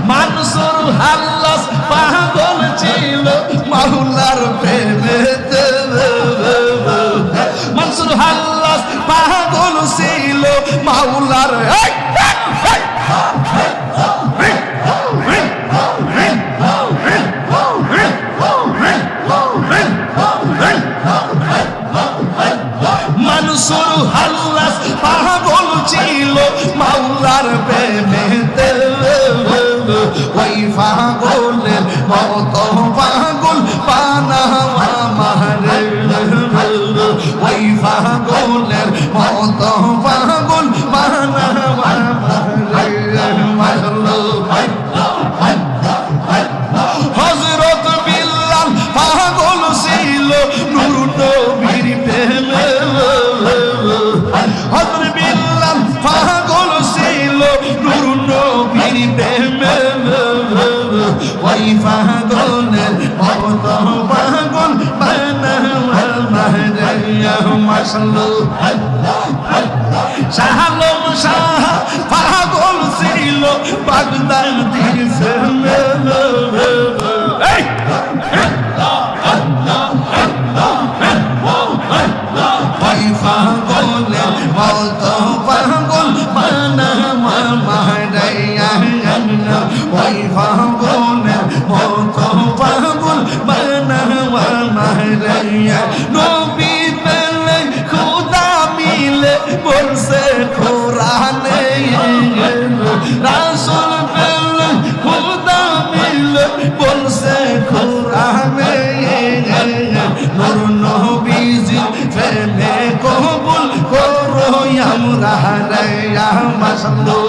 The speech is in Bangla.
মানসুর হাল্লাস পাগল ছিল মাওলার প্রেমেতে মানসুর হাল্লাস পাগল ছিল মাওলার মানসুর হাল্লাস পাগল ছিল মাওলার প্রেমেতে ওই পাগলের মত পাগল বানাওয়া মারে ওই পাগলের মত পাগল বানাওয়া মারে হযরত বিল্লাল পাগল ছিল নূর নবীর প্রেমে হযরত বিল্লাল পাগল ছিল নূর নবীর প্রেমে ওই পাগলের মত পাগল বানাওয়া মারে শাহ আলম শাহ পাগল ছিল বাগদাদির প্রেমে ওই পাগলের মত পাগল বানাওয়া মারে ওই পাগলের মত পাগল বানাওয়া মারে নবী পেলে খুদা মিলে বলছে কোরআনে রাসূল পেলে খুদা মিলে বলছে কোরআনে নূর নবীজি প্রেমে কবুল করো আমরা রে মাশাআল্লাহ।